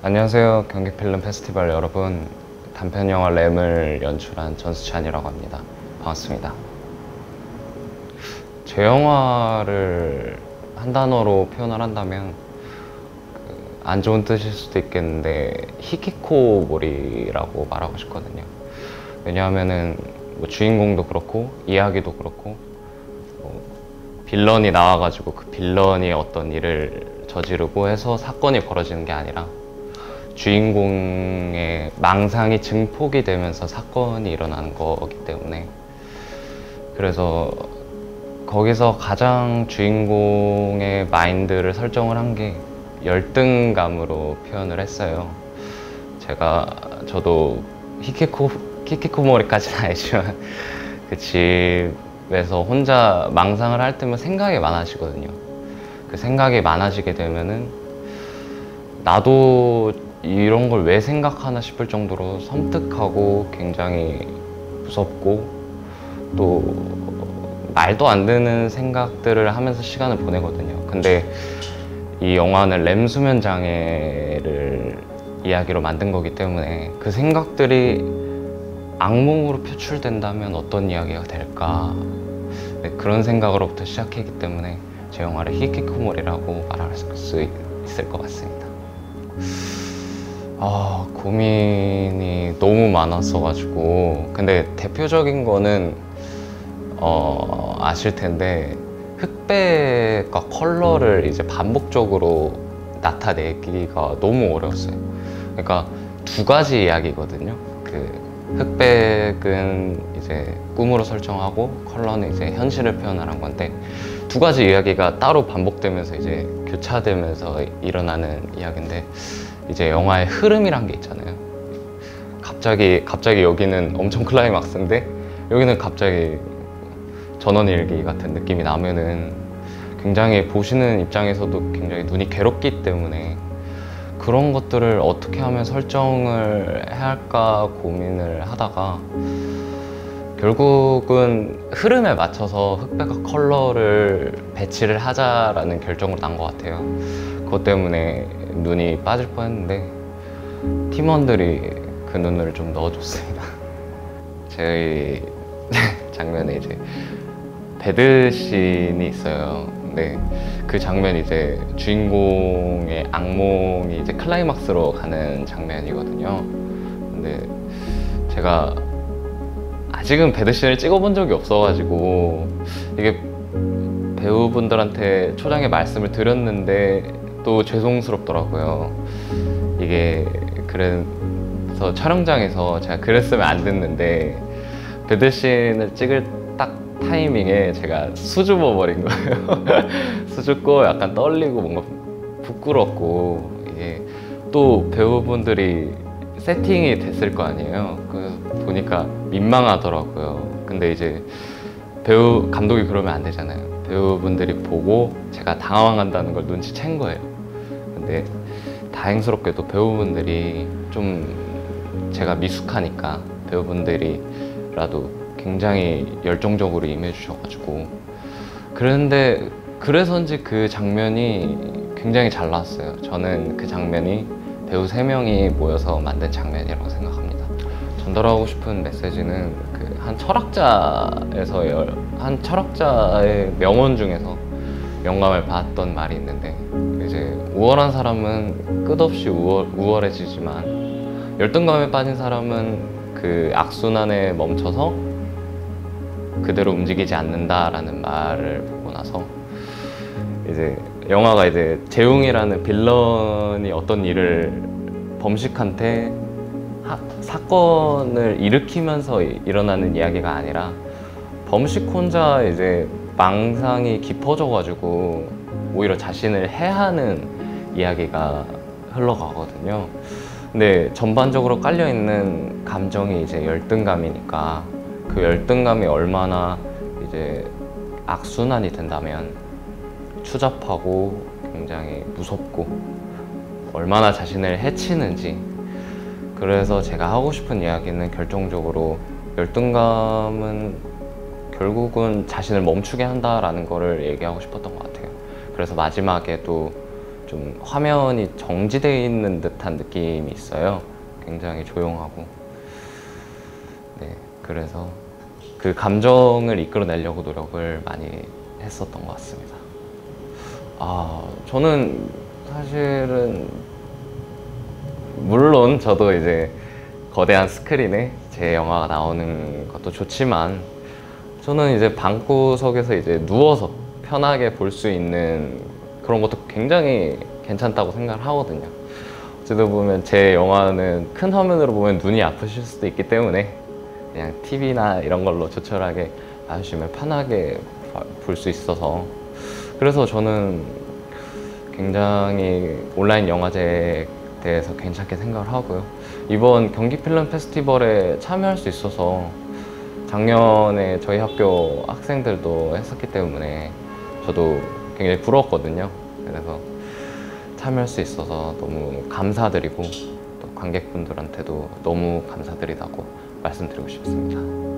안녕하세요. 경기필름 페스티벌 여러분, 단편영화 램을 연출한 전수찬이라고 합니다. 반갑습니다. 제 영화를 한 단어로 표현을 한다면 안 좋은 뜻일 수도 있겠는데 히키코모리라고 말하고 싶거든요. 왜냐하면은 뭐 주인공도 그렇고 이야기도 그렇고 빌런이 나와가지고 그 빌런이 어떤 일을 저지르고 해서 사건이 벌어지는 게 아니라 주인공의 망상이 증폭이 되면서 사건이 일어나는 거기 때문에, 그래서 거기서 가장 주인공의 마인드를 설정을 한 게 열등감으로 표현을 했어요. 저도 히키코모리까지는 아니지만 그 집에서 혼자 망상을 할 때면 생각이 많아지거든요. 그 생각이 많아지게 되면은 나도 이런 걸 왜 생각하나 싶을 정도로 섬뜩하고 굉장히 무섭고 또 말도 안 되는 생각들을 하면서 시간을 보내거든요. 근데 이 영화는 램 수면 장애를 이야기로 만든 거기 때문에 그 생각들이 악몽으로 표출된다면 어떤 이야기가 될까, 그런 생각으로부터 시작했기 때문에 제 영화를 히키코모리라고 말할 수 있을 것 같습니다. 고민이 너무 많았어가지고, 근데 대표적인 거는 아실 텐데 흑백과 컬러를 이제 반복적으로 나타내기가 너무 어려웠어요. 그러니까 두 가지 이야기거든요. 그 흑백은 이제 꿈으로 설정하고 컬러는 이제 현실을 표현하는 건데, 두 가지 이야기가 따로 반복되면서 이제 교차되면서 일어나는 이야기인데, 이제 영화의 흐름이란 게 있잖아요. 갑자기 여기는 엄청 클라이막스인데 여기는 갑자기 전원일기 같은 느낌이 나면은 굉장히 보시는 입장에서도 굉장히 눈이 괴롭기 때문에 그런 것들을 어떻게 하면 설정을 해야 할까 고민을 하다가 결국은 흐름에 맞춰서 흑백과 컬러를 배치를 하자라는 결정으로 난 것 같아요. 그것 때문에 눈이 빠질 뻔했는데 팀원들이 그 눈을 좀 넣어줬습니다. 저희 장면에 이제 배드씬이 있어요. 근데 그 장면이 이제 주인공의 악몽이 이제 클라이막스로 가는 장면이거든요. 근데 제가 아직은 배드씬을 찍어본 적이 없어가지고 이게 배우분들한테 초장에 말씀을 드렸는데 또 죄송스럽더라고요. 이게 그래서 촬영장에서 제가 그랬으면 안 됐는데 배드씬을 찍을 딱 타이밍에 제가 수줍어 버린 거예요. 수줍고 약간 떨리고 뭔가 부끄럽고, 이게 또 배우분들이 세팅이 됐을 거 아니에요. 그래서 보니까 민망하더라고요. 근데 이제 감독이 그러면 안 되잖아요. 배우분들이 보고 제가 당황한다는 걸 눈치챈 거예요. 근데 다행스럽게도 배우분들이 좀 제가 미숙하니까 배우분들이라도 굉장히 열정적으로 임해주셔가지고, 그런데 그래서인지 그 장면이 굉장히 잘 나왔어요. 저는 그 장면이 배우 3명이 모여서 만든 장면이라고 생각합니다. 전달하고 싶은 메시지는 한 철학자의 명언 중에서 영감을 받았던 말이 있는데, 이제 우월한 사람은 끝없이 우월해지지만 열등감에 빠진 사람은 그 악순환에 멈춰서 그대로 움직이지 않는다라는 말을 보고 나서, 이제 영화가 이제 재웅이라는 빌런이 어떤 일을 범식한테 사건을 일으키면서 일어나는 이야기가 아니라 범식 혼자 이제 망상이 깊어져가지고 오히려 자신을 해하는 이야기가 흘러가거든요. 근데 전반적으로 깔려있는 감정이 이제 열등감이니까 그 열등감이 얼마나 이제 악순환이 된다면 추잡하고 굉장히 무섭고 얼마나 자신을 해치는지, 그래서 제가 하고 싶은 이야기는 결정적으로 열등감은 결국은 자신을 멈추게 한다라는 거를 얘기하고 싶었던 것 같아요. 그래서 마지막에도 좀 화면이 정지되어 있는 듯한 느낌이 있어요. 굉장히 조용하고. 네, 그래서 그 감정을 이끌어내려고 노력을 많이 했었던 것 같습니다. 저는 사실은 물론 저도 이제 거대한 스크린에 제 영화가 나오는 것도 좋지만 저는 이제 방구석에서 이제 누워서 편하게 볼 수 있는 그런 것도 굉장히 괜찮다고 생각을 하거든요. 어찌돼 보면 제 영화는 큰 화면으로 보면 눈이 아프실 수도 있기 때문에 그냥 TV나 이런 걸로 조촐하게 봐주시면 편하게 볼 수 있어서, 그래서 저는 굉장히 온라인 영화제에 대해서 괜찮게 생각을 하고요. 이번 경기 필름 페스티벌에 참여할 수 있어서 작년에 저희 학교 학생들도 했었기 때문에 저도 굉장히 부러웠거든요. 그래서 참여할 수 있어서 너무 감사드리고 또 관객분들한테도 너무 감사드리다고 말씀드리고 싶습니다.